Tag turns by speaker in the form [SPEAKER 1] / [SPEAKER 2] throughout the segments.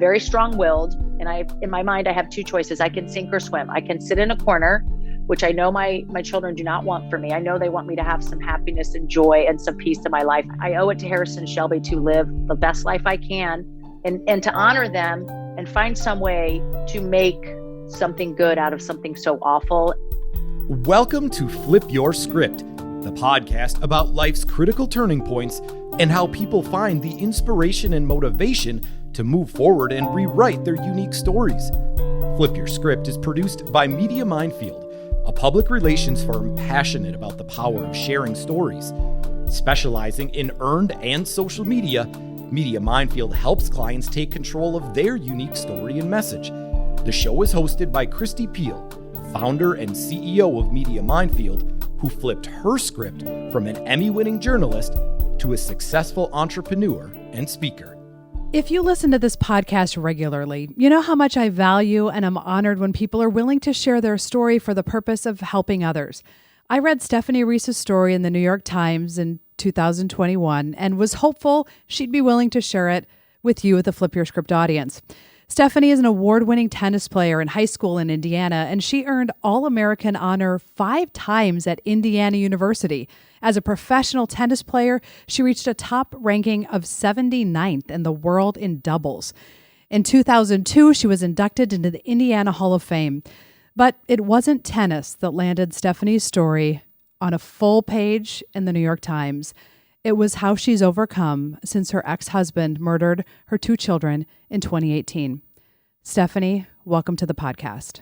[SPEAKER 1] very strong-willed, and in my mind, I have two choices. I can sink or swim. I can sit in a corner, which I know my children do not want for me. I know they want me to have some happiness and joy and some peace in my life. I owe it to Harrison and Shelby to live the best life I can and to honor them and find some way to make something good out of something so awful.
[SPEAKER 2] Welcome to Flip Your Script, the podcast about life's critical turning points and how people find the inspiration and motivation to move forward and rewrite their unique stories. Flip Your Script is produced by Media Minefield, a public relations firm passionate about the power of sharing stories. Specializing in earned and social media, Media Minefield helps clients take control of their unique story and message. The show is hosted by Christy Peel, founder and CEO of Media Minefield, who flipped her script from an Emmy-winning journalist to a successful entrepreneur and speaker.
[SPEAKER 3] If you listen to this podcast regularly, you know how much I value and am honored when people are willing to share their story for the purpose of helping others. I read Stephanie Reece's story in the New York Times in 2021 and was hopeful she'd be willing to share it with you, the Flip Your Script audience. Stephanie is an award-winning tennis player in high school in Indiana, and she earned All-American honor 5 times at Indiana University. As a professional tennis player, she reached a top ranking of 79th in the world in doubles. In 2002, she was inducted into the Indiana Hall of Fame. But it wasn't tennis that landed Stephanie's story on a full page in the New York Times. It was how she's overcome since her ex-husband murdered her 2 children in 2018. Stephanie, welcome to the podcast.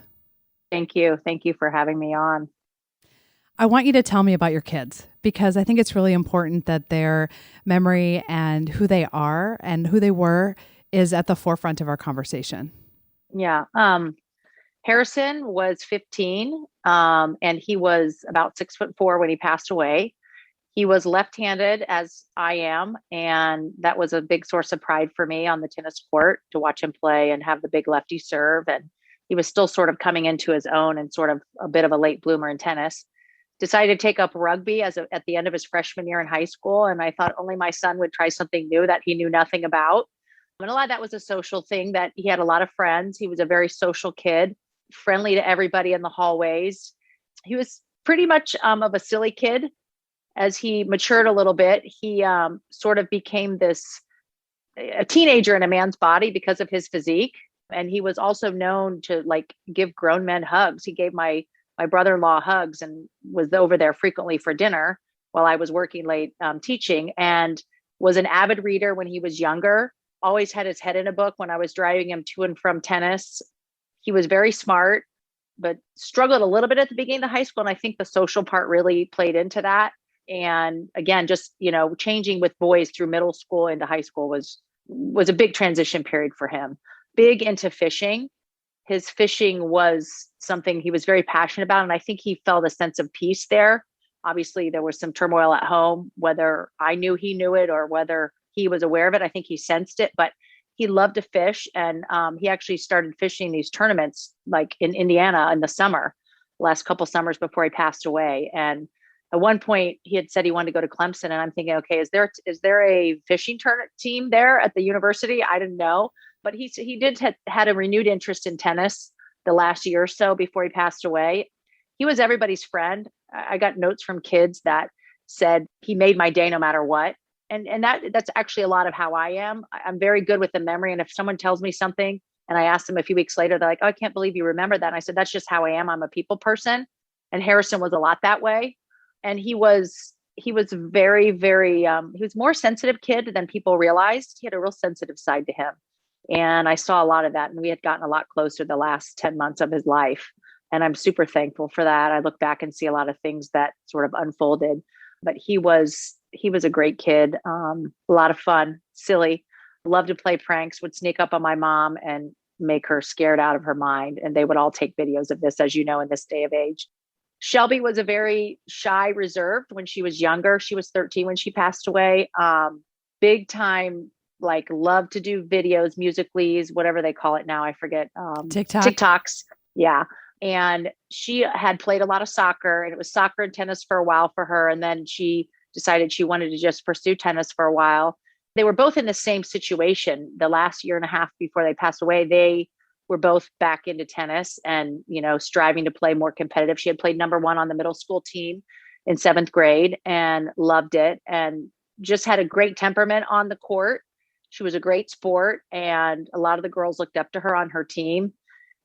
[SPEAKER 1] Thank you. Thank you for having me on.
[SPEAKER 3] I want you to tell me about your kids because I think it's really important that their memory and who they are and who they were is at the forefront of our conversation.
[SPEAKER 1] Yeah. Harrison was 15, and he was about 6'4" when he passed away. He was left-handed, as I am, and that was a big source of pride for me on the tennis court to watch him play and have the big lefty serve. And he was still sort of coming into his own and sort of a bit of a late bloomer in tennis. Decided to take up rugby at the end of his freshman year in high school, and I thought only my son would try something new that he knew nothing about. And a lot of that was a social thing, that he had a lot of friends. He was a very social kid, friendly to everybody in the hallways. He was pretty much of a silly kid. As he matured a little bit, he sort of became a teenager in a man's body because of his physique. And he was also known to give grown men hugs. He gave my brother-in-law hugs and was over there frequently for dinner while I was working late teaching, and was an avid reader when he was younger. Always had his head in a book when I was driving him to and from tennis. He was very smart, but struggled a little bit at the beginning of high school. And I think the social part really played into that. And again, just, changing with boys through middle school into high school was a big transition period for him. Big into fishing. His fishing was something he was very passionate about. And I think he felt a sense of peace there. Obviously, there was some turmoil at home, whether I knew he knew it or whether he was aware of it. I think he sensed it, but he loved to fish. And he actually started fishing these tournaments like in Indiana in the summer, last couple summers before he passed away. And at one point, he had said he wanted to go to Clemson, and I'm thinking, okay, is there a fishing tournament team there at the university? I didn't know, but he did had a renewed interest in tennis the last year or so before he passed away. He was everybody's friend. I got notes from kids that said he made my day no matter what, and that's actually a lot of how I am. I'm very good with the memory, and if someone tells me something and I ask them a few weeks later, they're like, "Oh, I can't believe you remember that." And I said, "That's just how I am. I'm a people person," and Harrison was a lot that way. And he was very, very, he was more sensitive kid than people realized. He had a real sensitive side to him. And I saw a lot of that. And we had gotten a lot closer the last 10 months of his life. And I'm super thankful for that. I look back and see a lot of things that sort of unfolded. But he was a great kid, a lot of fun, silly, loved to play pranks, would sneak up on my mom and make her scared out of her mind. And they would all take videos of this, as you know, in this day of age. Shelby was a very shy, reserved when she was younger. She was 13 when she passed away. Big time, loved to do videos, Musical.lys, whatever they call it now. I forget. TikToks. Yeah. And she had played a lot of soccer, and it was soccer and tennis for a while for her. And then she decided she wanted to just pursue tennis for a while. they were both in the same situation. The last year and a half before they passed away, they were both back into tennis and, striving to play more competitive. She had played number one on the middle school team in 7th grade and loved it and just had a great temperament on the court. She was a great sport, and a lot of the girls looked up to her on her team.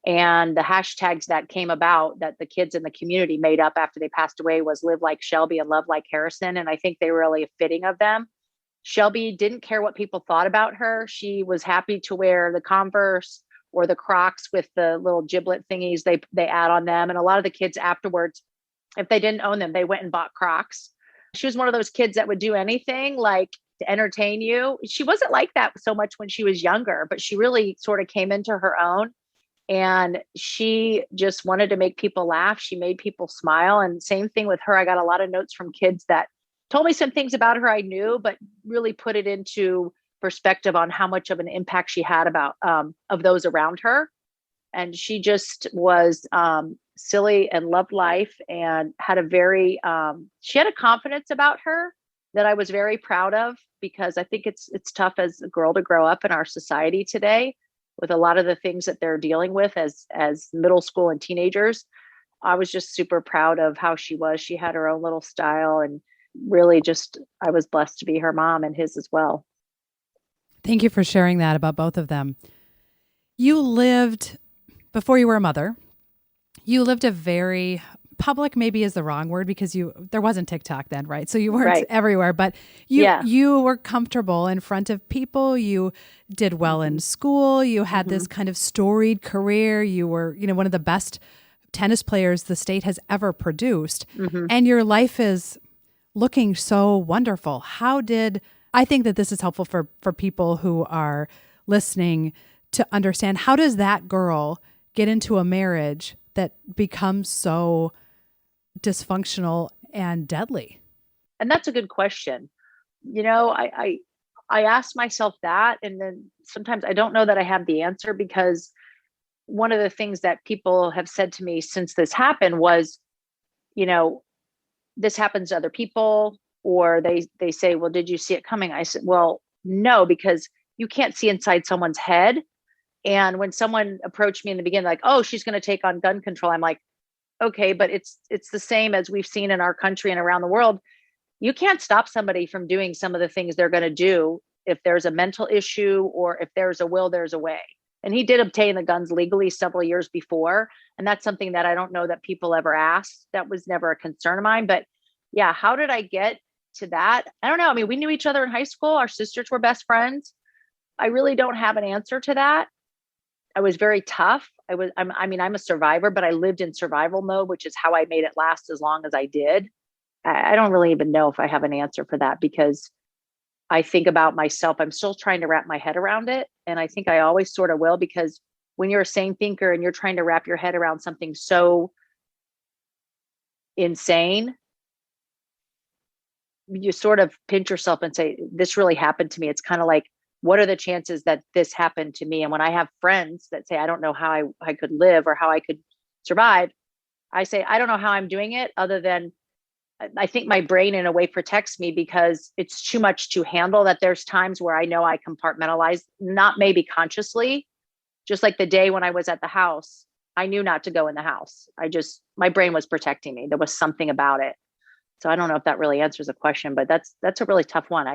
[SPEAKER 1] And the hashtags that came about that the kids in the community made up after they passed away was Live Like Shelby and Love Like Harrison. And I think they were really fitting of them. Shelby didn't care what people thought about her. She was happy to wear the Converse or the Crocs with the little giblet thingies they add on them. And a lot of the kids afterwards, if they didn't own them, they went and bought Crocs. She was one of those kids that would do anything like to entertain you. She wasn't like that so much when she was younger, but she really sort of came into her own. And she just wanted to make people laugh. She made people smile. And same thing with her. I got a lot of notes from kids that told me some things about her I knew, but really put it into perspective on how much of an impact she had about of those around her. And she just was silly and loved life and had she had a confidence about her that I was very proud of, because I think it's tough as a girl to grow up in our society today with a lot of the things that they're dealing with as middle school and teenagers. I was just super proud of how she was. She had her own little style, and really just, I was blessed to be her mom and his as well.
[SPEAKER 3] Thank you for sharing that about both of them. You lived, before you were a mother, you lived a very public, maybe is the wrong word, because there wasn't TikTok then, right? So you weren't everywhere, but you were comfortable in front of people. You did well in school. You had this kind of storied career. You were, one of the best tennis players the state has ever produced. And your life is looking so wonderful. I think that this is helpful for people who are listening to understand, how does that girl get into a marriage that becomes so dysfunctional and deadly?
[SPEAKER 1] And that's a good question. I ask myself that, and then sometimes I don't know that I have the answer, because one of the things that people have said to me since this happened was, this happens to other people, or they say, well, did you see it coming? I said, well, no, because you can't see inside someone's head. And when someone approached me in the beginning, like, oh, she's going to take on gun control, I'm like, okay, but it's the same as we've seen in our country and around the world. You can't stop somebody from doing some of the things they're going to do. If there's a mental issue, or if there's a will, there's a way. And he did obtain the guns legally several years before. And that's something that I don't know that people ever asked. That was never a concern of mine. But yeah, how did I get to that? I don't know. I mean, we knew each other in high school. Our sisters were best friends. I really don't have an answer to that. I was very tough. I'm a survivor, but I lived in survival mode, which is how I made it last as long as I did. I don't really even know if I have an answer for that, because I think about myself. I'm still trying to wrap my head around it. And I think I always sort of will, because when you're a sane thinker and you're trying to wrap your head around something so insane, you sort of pinch yourself and say, this really happened to me. It's kind of like, what are the chances that this happened to me? And when I have friends that say, I don't know how I could live or how I could survive, I say, I don't know how I'm doing it, other than I think my brain in a way protects me, because it's too much to handle, that there's times where I know I compartmentalize, not maybe consciously, just like the day when I was at the house, I knew not to go in the house. My brain was protecting me. There was something about it. So I don't know if that really answers the question, but that's a really tough one.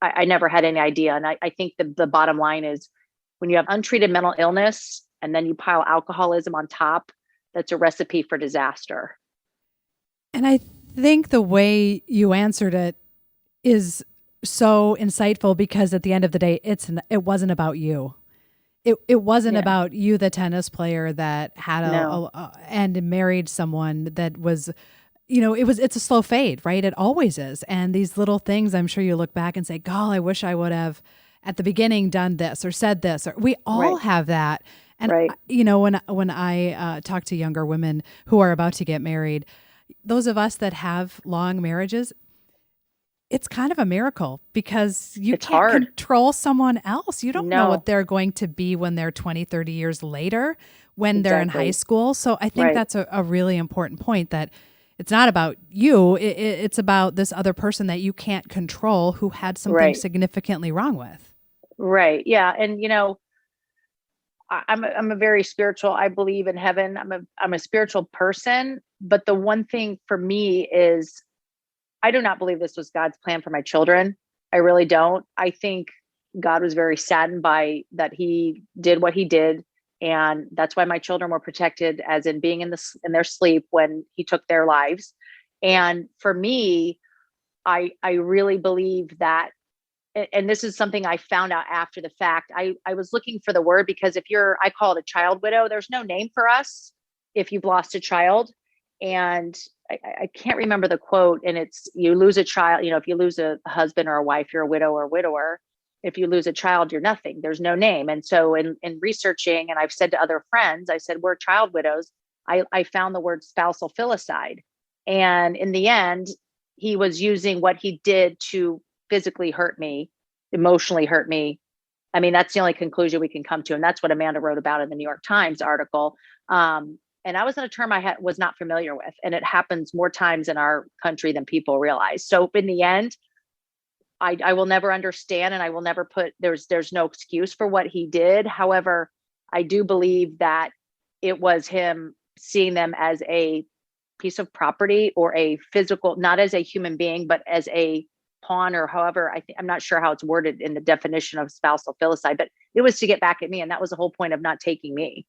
[SPEAKER 1] I never had any idea. And I think the bottom line is, when you have untreated mental illness and then you pile alcoholism on top, that's a recipe for disaster.
[SPEAKER 3] And I think the way you answered it is so insightful, because at the end of the day, it wasn't about you. It wasn't about you, the tennis player that had and married someone that was, it's a slow fade, right? It always is. And these little things, I'm sure you look back and say, God, I wish I would have at the beginning done this or said this, or we all have that. And, when I talk to younger women who are about to get married, those of us that have long marriages, it's kind of a miracle, because it's can't control someone else. You don't know what they're going to be when they're 20, 30 years later, when they're in high school. So I think that's a really important point, that it's not about you. It's about this other person that you can't control who had something
[SPEAKER 1] Right.
[SPEAKER 3] significantly wrong with.
[SPEAKER 1] Right. Yeah. And I'm a very spiritual. I believe in heaven. I'm a spiritual person. But the one thing for me is I do not believe this was God's plan for my children. I really don't. I think God was very saddened by that he did what he did. And that's why my children were protected, as in being in their sleep when he took their lives. And for me, I really believe that, and this is something I found out after the fact. I was looking for the word because I call it a child widow. There's no name for us if you've lost a child. And I can't remember the quote. And it's, you lose a child, if you lose a husband or a wife, you're a widow or widower. If you lose a child, you're nothing. There's no name. And so in researching, and I've said to other friends, I said, we're child widows. I found the word spousal filicide. And in the end, he was using what he did to physically hurt me, emotionally hurt me. I mean, that's the only conclusion we can come to. And that's what Amanda wrote about in the New York Times article. And that was in a term I was not familiar with. And it happens more times in our country than people realize. So in the end, I will never understand, and I will never there's no excuse for what he did. However, I do believe that it was him seeing them as a piece of property or a physical, not as a human being, but as a pawn, or however, I'm not sure how it's worded in the definition of spousal filicide, but it was to get back at me. And that was the whole point of not taking me.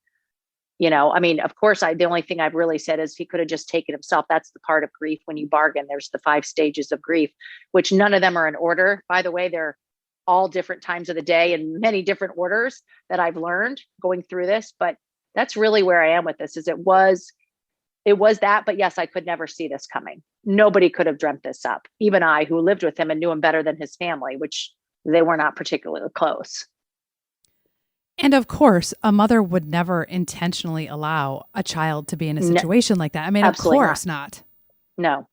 [SPEAKER 1] I mean, of course, the only thing I've really said is he could have just taken himself. That's the part of grief when you bargain. There's the 5 stages of grief, which none of them are in order. By the way, they're all different times of the day and many different orders that I've learned going through this. But that's really where I am with this. Is it was that, but yes, I could never see this coming. Nobody could have dreamt this up. Even I, who lived with him and knew him better than his family, which they were not particularly close.
[SPEAKER 3] And of course, a mother would never intentionally allow a child to be in a situation like that. I mean, of course not.
[SPEAKER 1] No,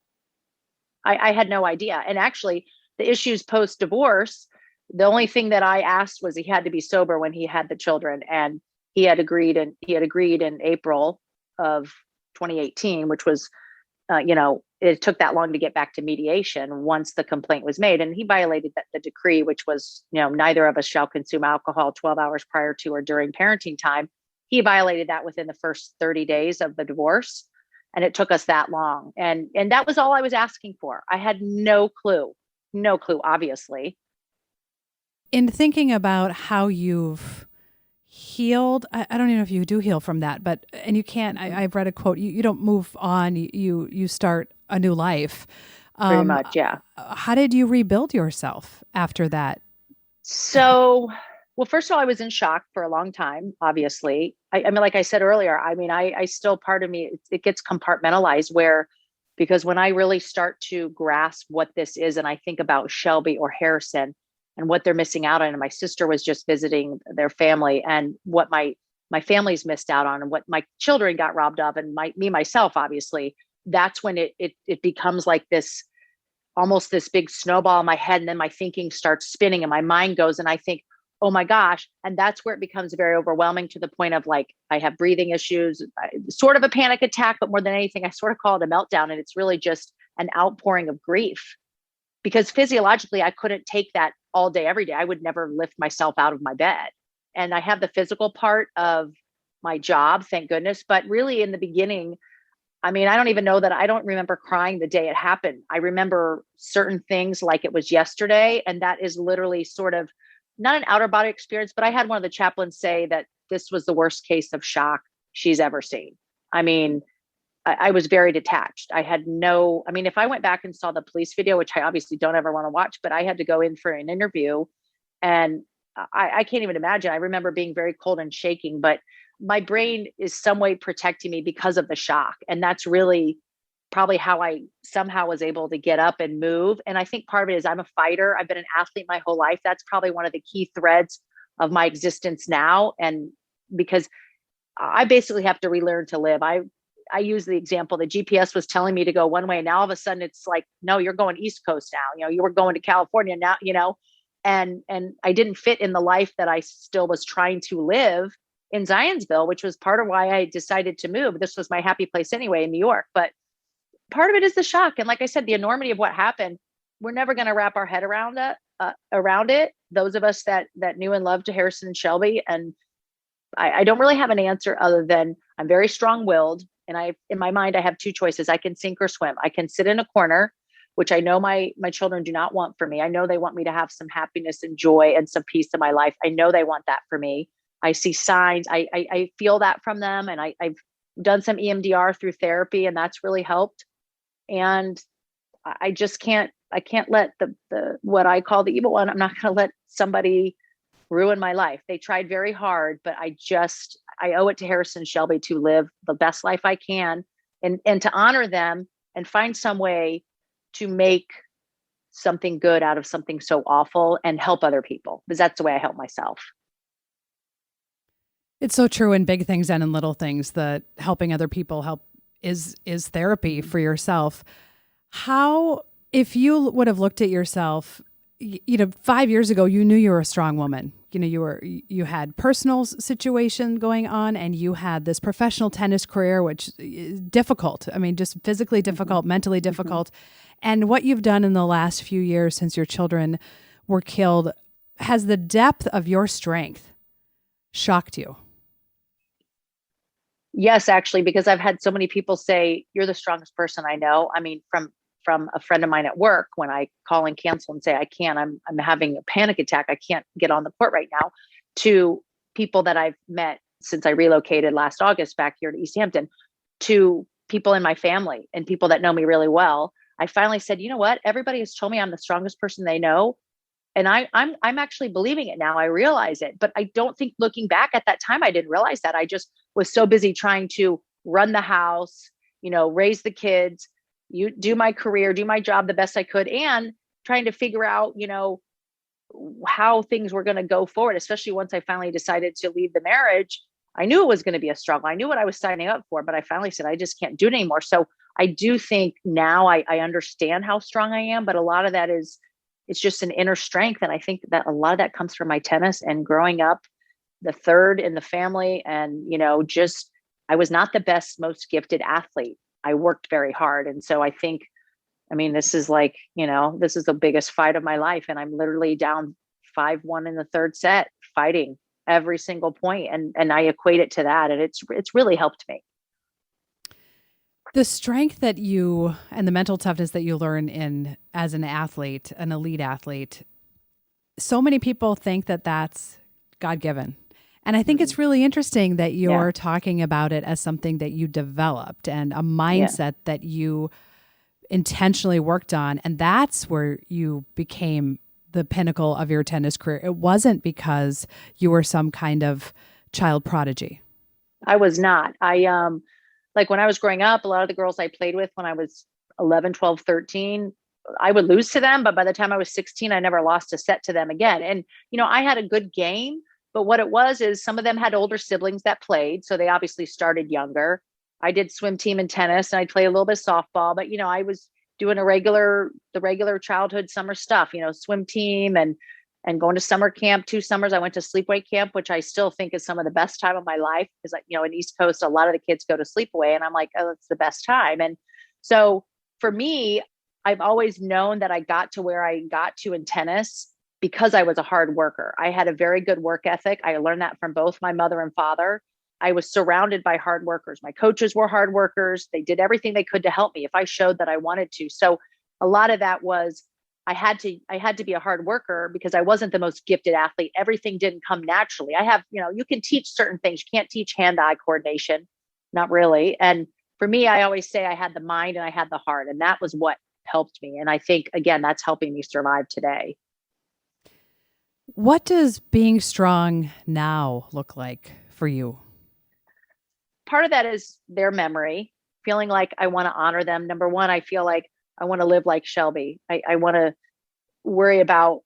[SPEAKER 1] I had no idea. And actually, the issues post-divorce, the only thing that I asked was he had to be sober when he had the children. And he had agreed in April of 2018, which was, it took that long to get back to mediation once the complaint was made. And he violated the decree, which was, neither of us shall consume alcohol 12 hours prior to or during parenting time. He violated that within the first 30 days of the divorce. And it took us that long. And that was all I was asking for. I had no clue, obviously.
[SPEAKER 3] In thinking about how you've healed, I don't even know if you do heal from that, and you can't. I've read a quote: you don't move on, you start a new life.
[SPEAKER 1] Pretty much, yeah.
[SPEAKER 3] How did you rebuild yourself after that?
[SPEAKER 1] So, well, first of all, I was in shock for a long time. Obviously, I mean, like I said earlier, I mean, I still, part of me, it gets compartmentalized because when I really start to grasp what this is, and I think about Shelby or Harrison and what they're missing out on. And my sister was just visiting their family, and what my family's missed out on, and what my children got robbed of, and myself, obviously, that's when it becomes like this, almost this big snowball in my head. And then my thinking starts spinning and my mind goes, and I think, oh my gosh. And that's where it becomes very overwhelming, to the point of like, I have breathing issues, sort of a panic attack, but more than anything, I sort of call it a meltdown. And it's really just an outpouring of grief, because physiologically, I couldn't take that all day, every day. I would never lift myself out of my bed. And I have the physical part of my job, thank goodness. But really in the beginning, I mean, I don't remember crying the day it happened. I remember certain things like it was yesterday. And that is literally sort of not an outer body experience, but I had one of the chaplains say that this was the worst case of shock she's ever seen. I mean, I was very detached. If I went back and saw the police video, which I obviously don't ever want to watch, but I had to go in for an interview, and I can't even imagine. I remember being very cold and shaking, but my brain is some way protecting me because of the shock. And that's really probably how I somehow was able to get up and move. And I think part of it is I'm a fighter. I've been an athlete my whole life. That's probably one of the key threads of my existence now. And because I basically have to relearn to live. I use the example, the GPS was telling me to go one way. And now all of a sudden it's like, no, you're going East Coast now, you were going to California now, and I didn't fit in the life that I still was trying to live in Zionsville, which was part of why I decided to move. This was my happy place anyway in New York. But part of it is the shock. And like I said, the enormity of what happened, we're never going to wrap our head around it. Those of us that knew and loved Harrison and Shelby. And I don't really have an answer other than I'm very strong-willed. And in my mind, I have two choices. I can sink or swim. I can sit in a corner, which I know my children do not want for me. I know they want me to have some happiness and joy and some peace in my life. I know they want that for me. I see signs. I feel that from them. And I've done some EMDR through therapy, and that's really helped. And I just can't let the what I call the evil one. I'm not going to let somebody ruin my life. They tried very hard, but I owe it to Harrison and Shelby to live the best life I can and to honor them and find some way to make something good out of something so awful and help other people, because that's the way I help myself.
[SPEAKER 3] It's so true in big things and in little things that helping other people help is therapy for yourself. How, if you would have looked at yourself, 5 years ago, you knew you were a strong woman. You had personal situation going on, and you had this professional tennis career, which is difficult. I mean, just physically difficult, mentally difficult. And what you've done in the last few years since your children were killed, has the depth of your strength shocked you?
[SPEAKER 1] Yes, actually, because I've had so many people say, you're the strongest person I know. I mean, from a friend of mine at work, when I call and cancel and say, I'm having a panic attack, I can't get on the court right now, to people that I've met since I relocated last August back here to East Hampton, to people in my family and people that know me really well. I finally said, you know what? Everybody has told me I'm the strongest person they know. And I'm actually believing it now. I realize it, but I don't think, looking back at that time, I didn't realize that. I just was so busy trying to run the house, raise the kids, do my career, do my job the best I could, and trying to figure out, how things were going to go forward, especially once I finally decided to leave the marriage. I knew it was going to be a struggle. I knew what I was signing up for, but I finally said, I just can't do it anymore. So I do think now I understand how strong I am, but a lot of that it's just an inner strength. And I think that a lot of that comes from my tennis and growing up the third in the family. And, I was not the best, most gifted athlete. I worked very hard. And so I think, this is this is the biggest fight of my life. And I'm literally down 5-1 in the third set, fighting every single point. And I equate it to that. And it's really helped me.
[SPEAKER 3] The strength that you and the mental toughness that you learn in as an athlete, an elite athlete, so many people think that that's God-given. And I think it's really interesting that you're talking about it as something that you developed and a mindset that you intentionally worked on. And that's where you became the pinnacle of your tennis career. It wasn't because you were some kind of child prodigy.
[SPEAKER 1] I was not. Like when I was growing up, a lot of the girls I played with when I was 11, 12, 13, I would lose to them. But by the time I was 16, I never lost a set to them again. And, I had a good game. But what it was is some of them had older siblings that played. So they obviously started younger. I did swim team and tennis, and I played a little bit of softball. But, I was doing the regular childhood summer stuff, swim team and going to summer camp. 2 summers I went to sleepaway camp, which I still think is some of the best time of my life. Because in East Coast, a lot of the kids go to sleepaway, and I'm like, oh, it's the best time. And so for me, I've always known that I got to where I got to in tennis because I was a hard worker. I had a very good work ethic. I learned that from both my mother and father. I was surrounded by hard workers. My coaches were hard workers. They did everything they could to help me if I showed that I wanted to. So a lot of that was I had to be a hard worker because I wasn't the most gifted athlete. Everything didn't come naturally. I have, you can teach certain things. You can't teach hand-eye coordination, not really. And for me, I always say I had the mind and I had the heart, and that was what helped me. And I think, again, that's helping me survive today.
[SPEAKER 3] What does being strong now look like for you?
[SPEAKER 1] Part of that is their memory, feeling like I want to honor them. Number one, I feel like I want to live like Shelby. I want to worry about,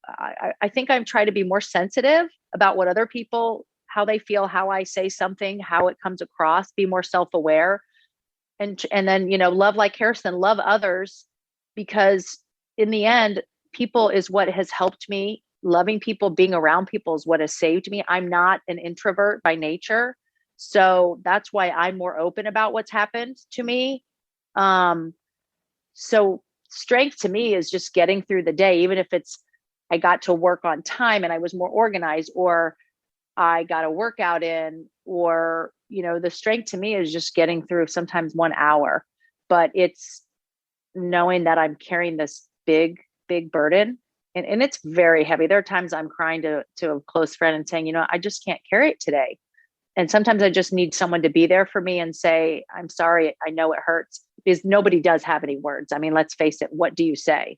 [SPEAKER 1] I think I'm trying to be more sensitive about what other people, how they feel, how I say something, how it comes across, be more self-aware. And then, love like Harrison, love others, because in the end, people is what has helped me. Loving people, being around people is what has saved me. I'm not an introvert by nature. So that's why I'm more open about what's happened to me. So strength to me is just getting through the day, even if it's I got to work on time and I was more organized, or I got a workout in, or, the strength to me is just getting through sometimes 1 hour, but it's knowing that I'm carrying this big, big burden, and it's very heavy. There are times I'm crying to a close friend and saying, I just can't carry it today. And sometimes I just need someone to be there for me and say, I'm sorry, I know it hurts, because nobody does have any words. I mean, let's face it, what do you say?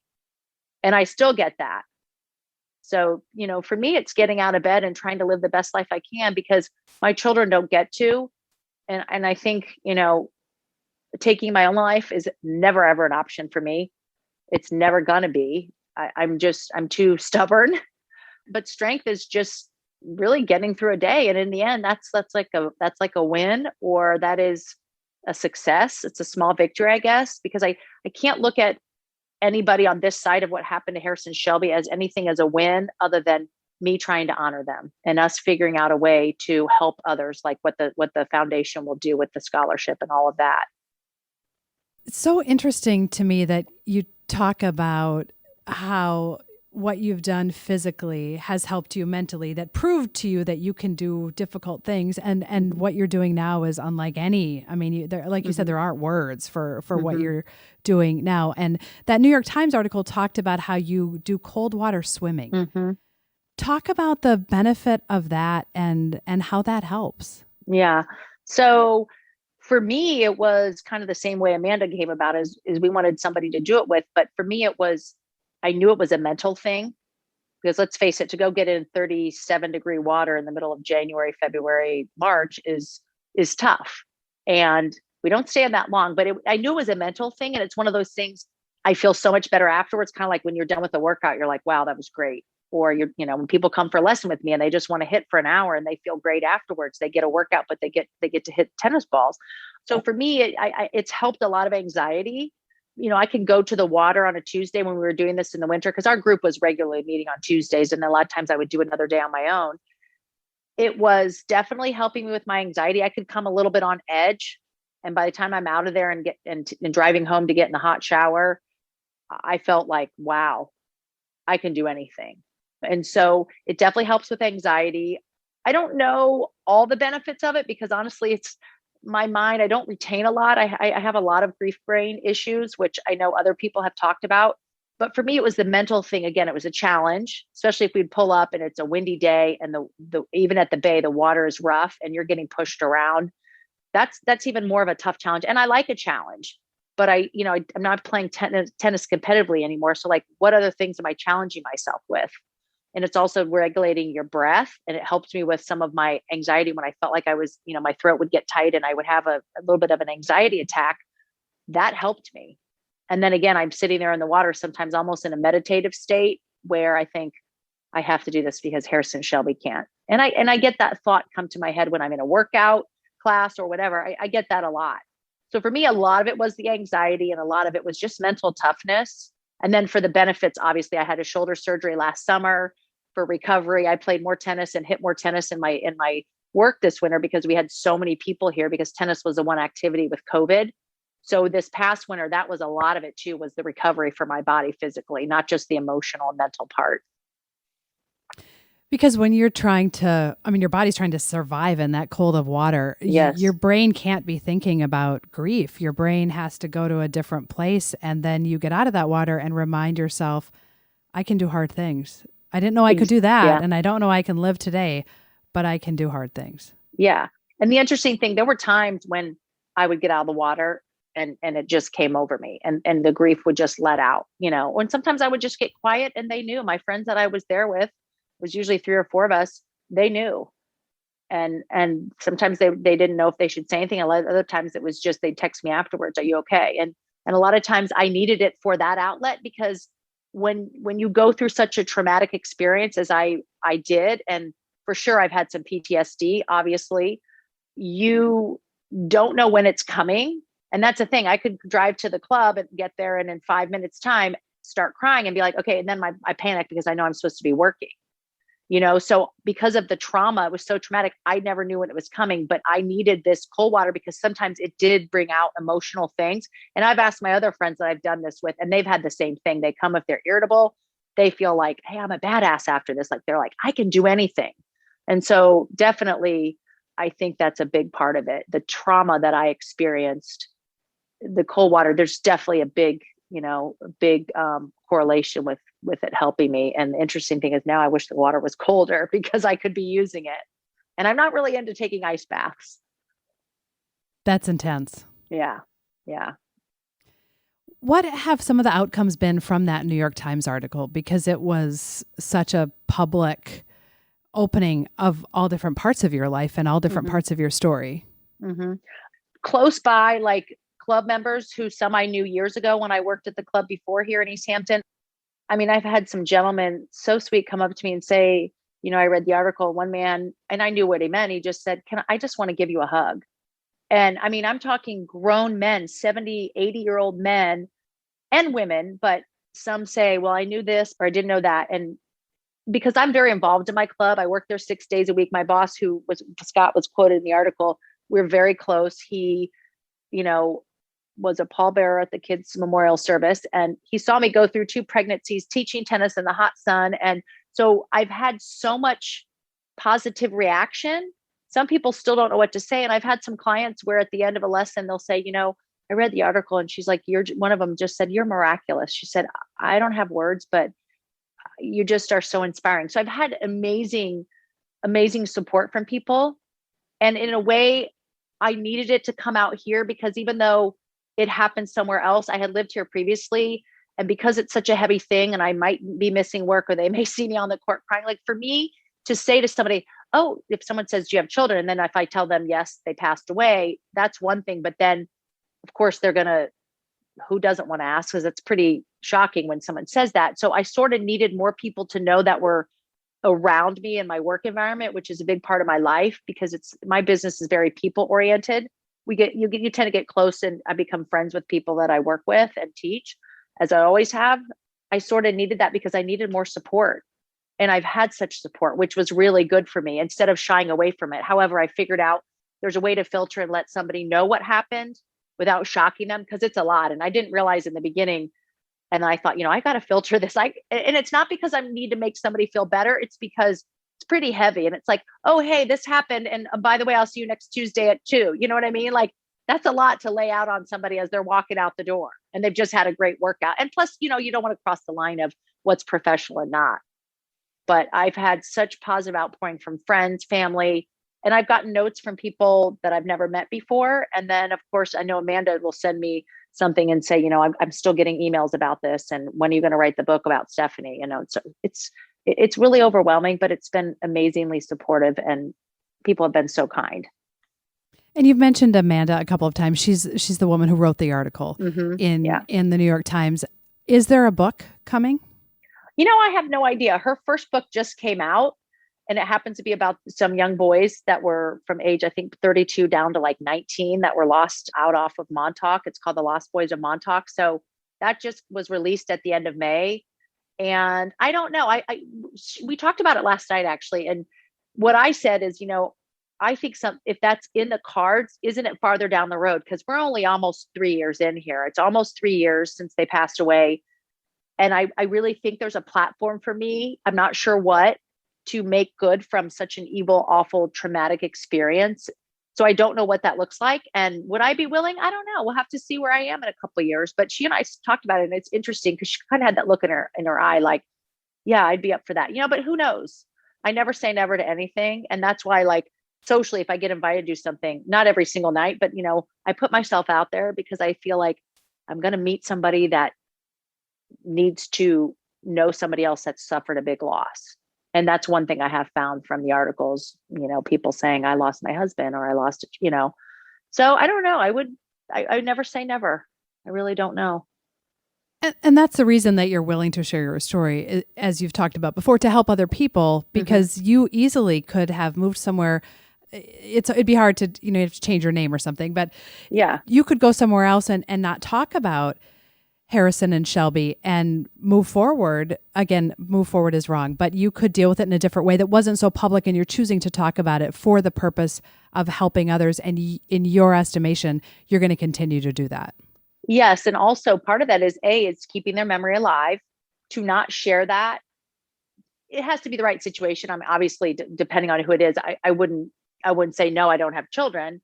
[SPEAKER 1] And I still get that. So, for me, it's getting out of bed and trying to live the best life I can, because my children don't get to. And I think, taking my own life is never, ever an option for me. It's never going to be. I'm too stubborn. But strength is just really getting through a day. And in the end, that's like a win, or that is a success. It's a small victory, I guess, because I can't look at anybody on this side of what happened to Harrison Shelby as anything as a win, other than me trying to honor them and us figuring out a way to help others, like what the foundation will do with the scholarship and all of that.
[SPEAKER 3] It's so interesting to me that you talk about how what you've done physically has helped you mentally, that proved to you that you can do difficult things. And what you're doing now is unlike any, I mean, like you said, there aren't words for what you're doing now. And that New York Times article talked about how you do cold water swimming. Talk about the benefit of that and how that helps.
[SPEAKER 1] Yeah. So for me, it was kind of the same way Amanda came about, is we wanted somebody to do it with. But for me, I knew it was a mental thing, because let's face it, to go get in 37-degree water in the middle of January, February, March is tough. And we don't stay in that long, but I knew it was a mental thing. And it's one of those things I feel so much better afterwards. Kind of like when you're done with the workout, you're like, wow, that was great. Or when people come for a lesson with me and they just want to hit for an hour and they feel great afterwards, they get a workout, but they get to hit tennis balls. So for me, it's helped a lot of anxiety. I can go to the water on a Tuesday when we were doing this in the winter, because our group was regularly meeting on Tuesdays. And a lot of times I would do another day on my own. It was definitely helping me with my anxiety. I could come a little bit on edge. And by the time I'm out of there and driving home to get in the hot shower, I felt like, wow, I can do anything. And so it definitely helps with anxiety. I don't know all the benefits of it, because honestly, it's my mind. I don't retain a lot. I have a lot of grief brain issues, which I know other people have talked about. But for me, it was the mental thing. Again, it was a challenge, especially if we'd pull up and it's a windy day and the even at the bay, the water is rough and you're getting pushed around. That's even more of a tough challenge. And I like a challenge, but I'm not playing tennis competitively anymore. So like, what other things am I challenging myself with? And it's also regulating your breath. And it helped me with some of my anxiety when I felt like I was, my throat would get tight and I would have a little bit of an anxiety attack. That helped me. And then again, I'm sitting there in the water, sometimes almost in a meditative state, where I think I have to do this because Harrison Shelby can't. And I get that thought come to my head when I'm in a workout class or whatever. I get that a lot. So for me, a lot of it was the anxiety and a lot of it was just mental toughness. And then for the benefits, obviously I had a shoulder surgery last summer. For recovery, I played more tennis and hit more tennis in my work this winter, because we had so many people here, because tennis was the one activity with COVID. So this past winter, that was a lot of it too, was the recovery for my body physically, not just the emotional and mental part.
[SPEAKER 3] Because when you're your body's trying to survive in that cold of water,
[SPEAKER 1] yes.
[SPEAKER 3] Your brain can't be thinking about grief. Your brain has to go to a different place. And then you get out of that water and remind yourself, I can do hard things. I didn't know I could do that.
[SPEAKER 1] Yeah.
[SPEAKER 3] And I don't know I can live today, but I can do hard things.
[SPEAKER 1] Yeah. And the interesting thing, there were times when I would get out of the water and it just came over me and the grief would just let out, and sometimes I would just get quiet and they knew. My friends that I was there with, was usually 3 or 4 of us, they knew. And sometimes they didn't know if they should say anything. Other times it was just, they'd text me afterwards, are you okay? And a lot of times I needed it for that outlet, because when you go through such a traumatic experience as I did, and for sure I've had some PTSD, obviously, you don't know when it's coming. And that's the thing. I could drive to the club and get there and in 5 minutes time, start crying and be like, okay. And then I panic because I know I'm supposed to be working. So because of the trauma, it was so traumatic. I never knew when it was coming, but I needed this cold water because sometimes it did bring out emotional things. And I've asked my other friends that I've done this with, and they've had the same thing. They come if they're irritable, they feel like, hey, I'm a badass after this. Like they're like, I can do anything. And so definitely, I think that's a big part of it. The trauma that I experienced, the cold water, there's definitely a big correlation with it helping me. And the interesting thing is now I wish the water was colder because I could be using it. And I'm not really into taking ice baths.
[SPEAKER 3] That's intense.
[SPEAKER 1] Yeah. Yeah.
[SPEAKER 3] What have some of the outcomes been from that New York Times article? Because it was such a public opening of all different parts of your life and all different parts of your story.
[SPEAKER 1] Close by, like club members who some I knew years ago when I worked at the club before here in East Hampton. I mean, I've had some gentlemen so sweet come up to me and say, I read the article, one man, and I knew what he meant. He just said, I just want to give you a hug. And I mean, I'm talking grown men, 70, 80-year-old men and women, but some say, well, I knew this or I didn't know that. And because I'm very involved in my club, I work there 6 days a week. My boss, Scott was quoted in the article, we're very close. He, was a pallbearer at the kids' memorial service. And he saw me go through 2 pregnancies, teaching tennis in the hot sun. And so I've had so much positive reaction. Some people still don't know what to say. And I've had some clients where at the end of a lesson, they'll say, I read the article, and she's like, one of them just said, you're miraculous. She said, I don't have words, but you just are so inspiring. So I've had amazing, amazing support from people. And in a way, I needed it to come out here because even though it happened somewhere else, I had lived here previously. And because it's such a heavy thing and I might be missing work or they may see me on the court crying, like for me to say to somebody, oh, if someone says, do you have children? And then if I tell them, yes, they passed away, that's one thing. But then of course who doesn't want to ask? Because it's pretty shocking when someone says that. So I sort of needed more people to know that were around me in my work environment, which is a big part of my life because my business is very people oriented. You tend to get close, and I become friends with people that I work with and teach, as I always have. I sort of needed that because I needed more support, and I've had such support, which was really good for me instead of shying away from it. However, I figured out there's a way to filter and let somebody know what happened without shocking them, because it's a lot. And I didn't realize in the beginning. And I thought, I got to filter this. And it's not because I need to make somebody feel better. It's because it's pretty heavy. And it's like, oh, hey, this happened. And by the way, I'll see you next Tuesday at 2. You know what I mean? Like that's a lot to lay out on somebody as they're walking out the door and they've just had a great workout. And plus, you don't want to cross the line of what's professional and not. But I've had such positive outpouring from friends, family, and I've gotten notes from people that I've never met before. And then, of course, I know Amanda will send me something and say, I'm still getting emails about this. And when are you going to write the book about Stephanie? So it's really overwhelming, but it's been amazingly supportive and people have been so kind.
[SPEAKER 3] And you've mentioned Amanda a couple of times. She's the woman who wrote the article in the New York Times. Is there a book coming?
[SPEAKER 1] I have no idea. Her first book just came out, and it happens to be about some young boys that were from age, I think, 32 down to like 19 that were lost out off of Montauk. It's called The Lost Boys of Montauk. So that just was released at the end of May. And I don't know. We talked about it last night, actually. And what I said is, I think if that's in the cards, isn't it farther down the road? Because we're only almost 3 years in here. It's almost 3 years since they passed away. And I really think there's a platform for me. I'm not sure what to make good from such an evil, awful, traumatic experience. So I don't know what that looks like. And would I be willing? I don't know. We'll have to see where I am in a couple of years. But she and I talked about it, and it's interesting because she kind of had that look in her eye, like, yeah, I'd be up for that. But who knows? I never say never to anything. And that's why, like, socially, if I get invited to do something, not every single night, but, I put myself out there because I feel like I'm going to meet somebody that needs to know somebody else that's suffered a big loss. And that's one thing I have found from the articles, people saying I lost my husband or I lost, so I don't know. I never say never. I really don't know.
[SPEAKER 3] And that's the reason that you're willing to share your story, as you've talked about before, to help other people, because you easily could have moved somewhere. It'd be hard to, you have to change your name or something, but
[SPEAKER 1] yeah,
[SPEAKER 3] you could go somewhere else and not talk about Harrison and Shelby and move forward. Again, move forward is wrong, but you could deal with it in a different way that wasn't so public, and you're choosing to talk about it for the purpose of helping others. And in your estimation, you're going to continue to do that.
[SPEAKER 1] Yes. And also part of that is it's keeping their memory alive. To not share that, it has to be the right situation. I mean, obviously, depending on who it is, I wouldn't say, no, I don't have children.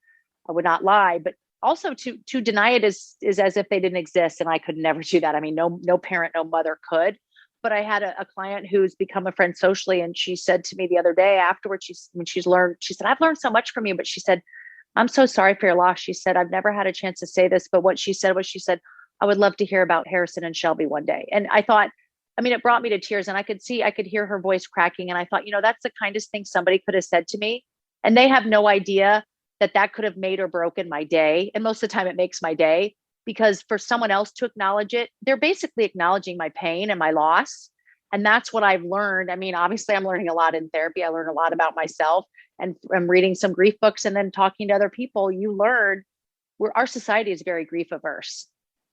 [SPEAKER 1] I would not lie, but also to deny it is as if they didn't exist. And I could never do that. I mean, no parent, no mother could. But I had a client who's become a friend socially. And she said to me the other day afterwards, she said, I've learned so much from you. But she said, I'm so sorry for your loss. She said, I've never had a chance to say this. But what she said was, I would love to hear about Harrison and Shelby one day. And I thought, I mean, it brought me to tears, and I could hear her voice cracking. And I thought, that's the kindest thing somebody could have said to me. And they have no idea that could have made or broken my day. And most of the time it makes my day, because for someone else to acknowledge it, they're basically acknowledging my pain and my loss. And that's what I've learned. I mean, obviously I'm learning a lot in therapy. I learned a lot about myself, and I'm reading some grief books and then talking to other people. You learn our society is very grief averse.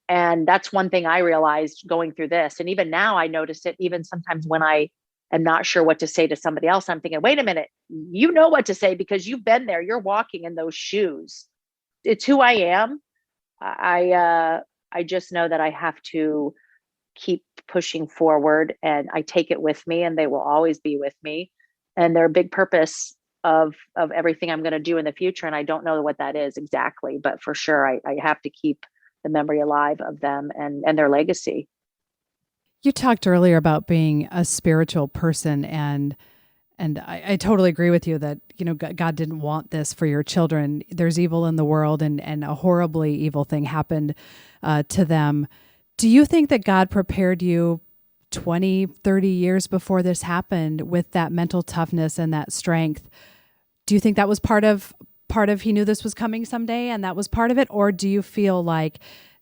[SPEAKER 1] And that's one thing I realized going through this. And even now I notice it, even sometimes when I am not sure what to say to somebody else, I'm thinking, wait a minute, you know what to say because you've been there. You're walking in those shoes. It's who I am. I just know that I have to keep pushing forward, and I take it with me, and they will always be with me. And they're a big purpose of everything I'm going to do in the future. And I don't know what that is exactly, but for sure, I have to keep the memory alive of them and their legacy.
[SPEAKER 3] You talked earlier about being a spiritual person, and I totally agree with you that, God didn't want this for your children. There's evil in the world, and a horribly evil thing happened to them. Do you think that God prepared you 20, 30 years before this happened with that mental toughness and that strength? Do you think that was part of he knew this was coming someday and that was part of it? Or do you feel like,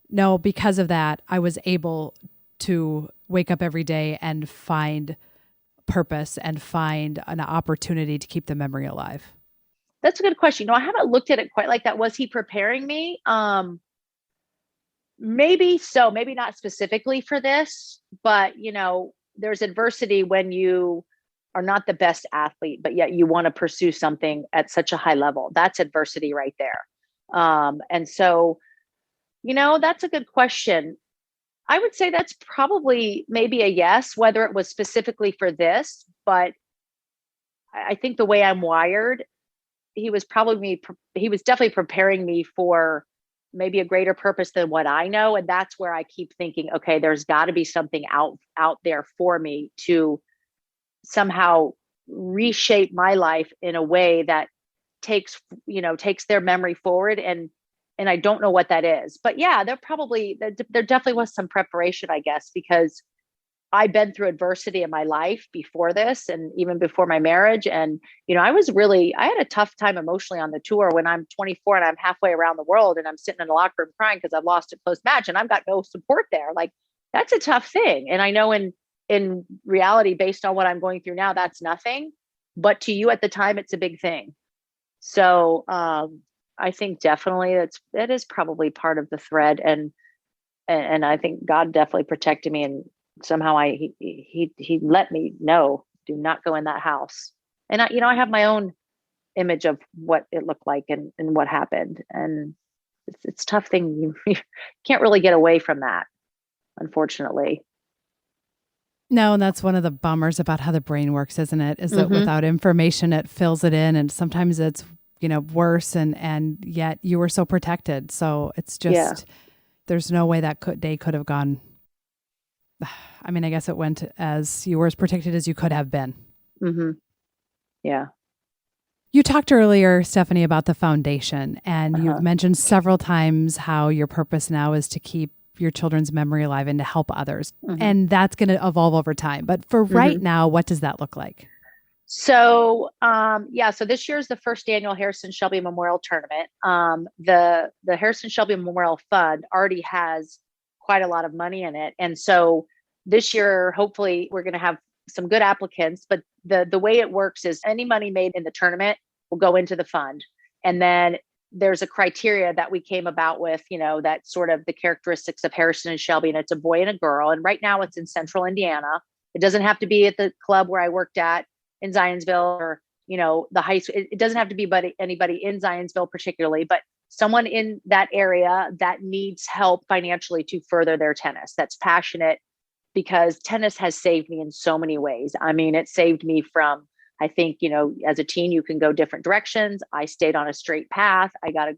[SPEAKER 3] no, because of that, I was able to wake up every day and find purpose and find an opportunity to keep the memory alive?
[SPEAKER 1] That's a good question. I haven't looked at it quite like that. Was he preparing me? Maybe so, maybe not specifically for this, but there's adversity when you are not the best athlete, but yet you want to pursue something at such a high level. That's adversity right there. And so, that's a good question. I would say that's probably maybe a yes, whether it was specifically for this, but I think the way I'm wired, he was definitely preparing me for maybe a greater purpose than what I know. And that's where I keep thinking, okay, there's got to be something out there for me to somehow reshape my life in a way that takes their memory forward. And I don't know what that is, but yeah, there definitely was some preparation, I guess, because I've been through adversity in my life before this and even before my marriage. And, I had a tough time emotionally on the tour when I'm 24 and I'm halfway around the world and I'm sitting in the locker room crying because I've lost a close match and I've got no support there. Like, that's a tough thing. And I know in reality, based on what I'm going through now, that's nothing, but to you at the time, it's a big thing. So, I think definitely that is probably part of the thread. And I think God definitely protected me, and somehow he let me know, do not go in that house. And I have my own image of what it looked like and what happened. And it's a tough thing. You can't really get away from that, unfortunately.
[SPEAKER 3] No, and that's one of the bummers about how the brain works, isn't it? Is that without information, it fills it in, and sometimes it's, worse, and yet you were so protected. So it's just, there's no way that day could have gone. I mean, I guess it went as you were as protected as you could have been.
[SPEAKER 1] Mm-hmm. Yeah.
[SPEAKER 3] You talked earlier, Stephanie, about the foundation, and you've mentioned several times how your purpose now is to keep your children's memory alive and to help others. And that's going to evolve over time. But for right now, what does that look like?
[SPEAKER 1] So, so this year is the first annual Harrison Shelby Memorial Tournament. The Harrison Shelby Memorial Fund already has quite a lot of money in it. And so this year, hopefully we're going to have some good applicants, but the way it works is any money made in the tournament will go into the fund. And then there's a criteria that we came about with, that sort of the characteristics of Harrison and Shelby, and it's a boy and a girl. And right now it's in central Indiana. It doesn't have to be at the club where I worked at in Zionsville, or, the high school. It doesn't have to be anybody in Zionsville particularly, but someone in that area that needs help financially to further their tennis, that's passionate, because tennis has saved me in so many ways. I mean, it saved me from, I think, as a teen, you can go different directions. I stayed on a straight path. I got a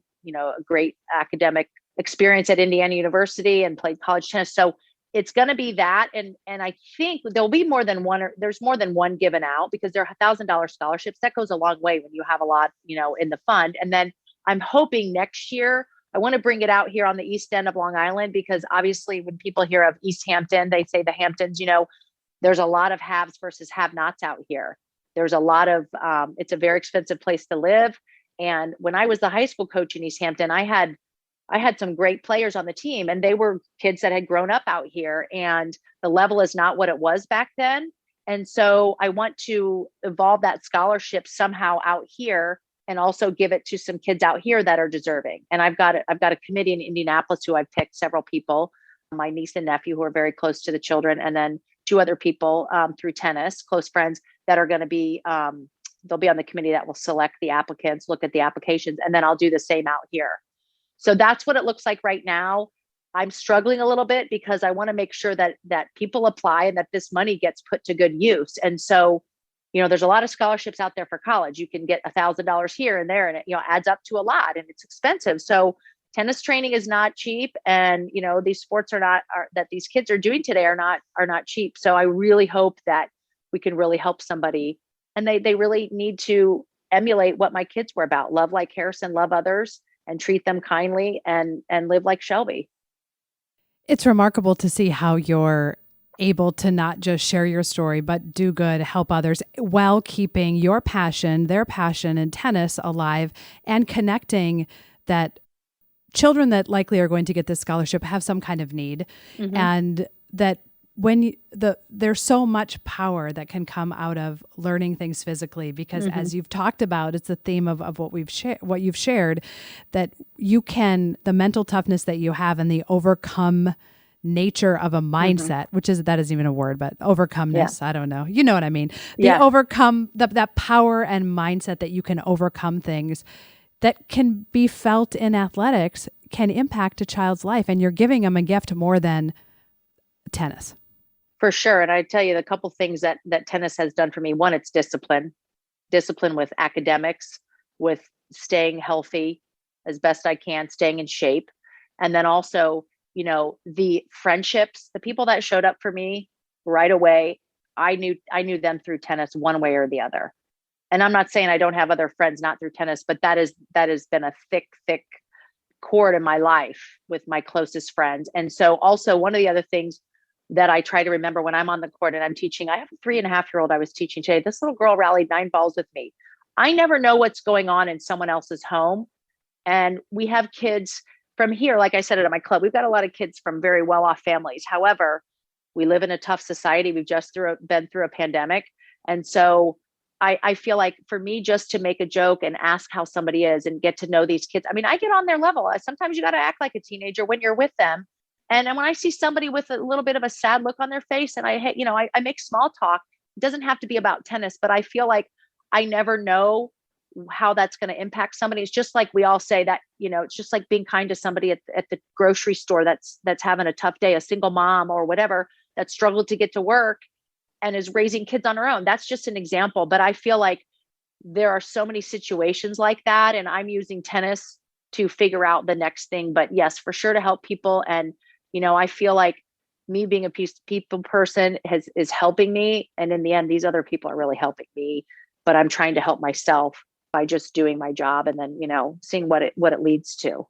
[SPEAKER 1] great academic experience at Indiana University and played college tennis. So it's going to be that. And I think there'll be more than one, or there's more than one given out, because there are $1,000 scholarships. That goes a long way when you have a lot, in the fund. And then I'm hoping next year, I want to bring it out here on the East End of Long Island, because obviously when people hear of East Hampton, they say the Hamptons, there's a lot of haves versus have-nots out here. There's a lot of, it's a very expensive place to live. And when I was the high school coach in East Hampton, I had some great players on the team, and they were kids that had grown up out here, and the level is not what it was back then. And so I want to evolve that scholarship somehow out here, and also give it to some kids out here that are deserving. And I've got a committee in Indianapolis who I've picked several people, my niece and nephew, who are very close to the children, and then two other people through tennis, close friends, that are going to be, they'll be on the committee that will select the applicants, look at the applications, and then I'll do the same out here. So that's what it looks like right now. I'm struggling a little bit because I want to make sure that people apply and that this money gets put to good use. And so, there's a lot of scholarships out there for college. You can get $1,000 here and there, and it, adds up to a lot, and it's expensive. So tennis training is not cheap. And, these sports that these kids are doing today are not cheap. So I really hope that we can really help somebody, and they really need to emulate what my kids were about. Love like Harrison, love others, and treat them kindly, and live like Shelby.
[SPEAKER 3] It's remarkable to see how you're able to not just share your story, but do good, help others, while keeping your passion, their passion in tennis alive, and connecting that children that likely are going to get this scholarship have some kind of need. Mm-hmm. And that there's so much power that can come out of learning things physically, because mm-hmm. as you've talked about, it's the theme of what you've shared, that you can, the mental toughness that you have and the overcome nature of a mindset, mm-hmm. that isn't even a word, but overcomeness. Yeah. I don't know. You know what I mean? Overcome that power and mindset that you can overcome things that can be felt in athletics can impact a child's life. And you're giving them a gift more than tennis.
[SPEAKER 1] For sure. And I tell you, the couple things that tennis has done for me. One, it's discipline with academics, with staying healthy as best I can, staying in shape. And then also, the friendships, the people that showed up for me right away, I knew them through tennis one way or the other. And I'm not saying I don't have other friends not through tennis, but that has been a thick cord in my life with my closest friends. And so also one of the other things that I try to remember when I'm on the court and I'm teaching, I have a 3.5-year-old I was teaching today. This little girl rallied 9 balls with me. I never know what's going on in someone else's home. And we have kids from here, like I said, at my club, we've got a lot of kids from very well-off families. However, we live in a tough society. We've just been through a pandemic. And so I feel like for me, just to make a joke and ask how somebody is and get to know these kids. I mean, I get on their level. Sometimes you got to act like a teenager when you're with them. And when I see somebody with a little bit of a sad look on their face, and I make small talk, it doesn't have to be about tennis, but I feel like I never know how that's going to impact somebody. It's just like we all say that, it's just like being kind to somebody at the grocery store that's having a tough day, a single mom or whatever, that struggled to get to work and is raising kids on her own. That's just an example. But I feel like there are so many situations like that, and I'm using tennis to figure out the next thing. But yes, for sure, to help people. And, I feel like me being a people person is helping me. And in the end, these other people are really helping me, but I'm trying to help myself by just doing my job, and then, seeing what it leads to.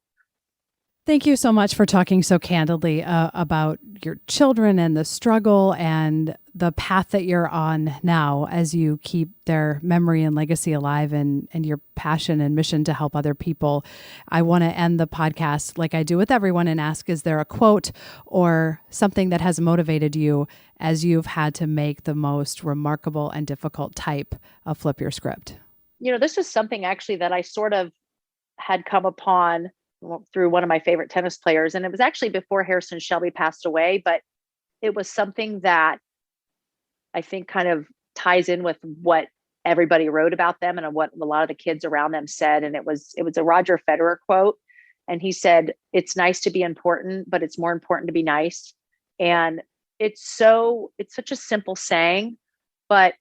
[SPEAKER 3] Thank you so much for talking so candidly about your children and the struggle and the path that you're on now as you keep their memory and legacy alive, and your passion and mission to help other people. I want to end the podcast like I do with everyone and ask, is there a quote or something that has motivated you as you've had to make the most remarkable and difficult type of flip your script?
[SPEAKER 1] This was something actually that I sort of had come upon through one of my favorite tennis players. And it was actually before Harrison Shelby passed away, but it was something that I think kind of ties in with what everybody wrote about them and what a lot of the kids around them said. And it was a Roger Federer quote. And he said, "It's nice to be important, but it's more important to be nice." And it's such a simple saying, but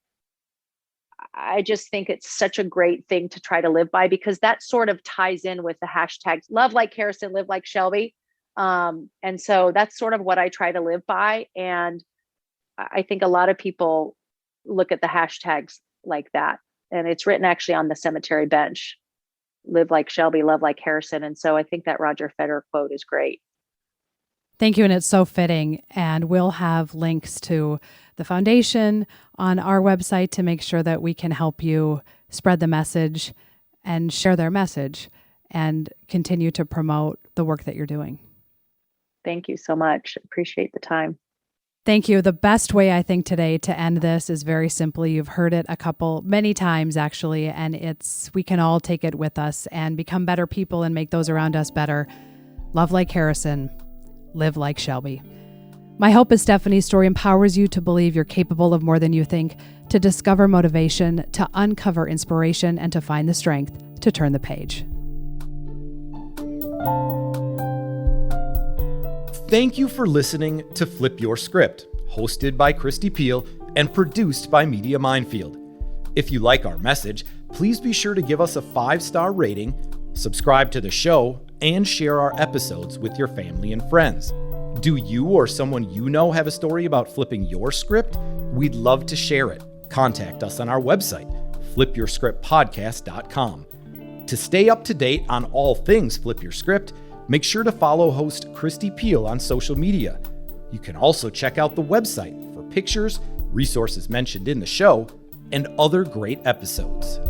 [SPEAKER 1] I just think it's such a great thing to try to live by, because that sort of ties in with the hashtags love like Harrison, live like Shelby. And so that's sort of what I try to live by. And I think a lot of people look at the hashtags like that. And it's written actually on the cemetery bench, live like Shelby, love like Harrison. And so I think that Roger Federer quote is great.
[SPEAKER 3] Thank you. And it's so fitting. And we'll have links to the foundation on our website to make sure that we can help you spread the message and share their message and continue to promote the work that you're doing.
[SPEAKER 1] Thank you so much. Appreciate the time.
[SPEAKER 3] Thank you. The best way I think today to end this is very simply, you've heard it many times actually, and we can all take it with us and become better people and make those around us better. Love like Harrison, live like Shelby. My hope is Stephanie's story empowers you to believe you're capable of more than you think, to discover motivation, to uncover inspiration, and to find the strength to turn the page.
[SPEAKER 2] Thank you for listening to Flip Your Script, hosted by Christy Peel and produced by Media Minefield. If you like our message, please be sure to give us a 5-star rating, subscribe to the show, and share our episodes with your family and friends. Do you or someone you know have a story about flipping your script? We'd love to share it. Contact us on our website, flipyourscriptpodcast.com. To stay up to date on all things Flip Your Script, make sure to follow host Christy Peel on social media. You can also check out the website for pictures, resources mentioned in the show, and other great episodes.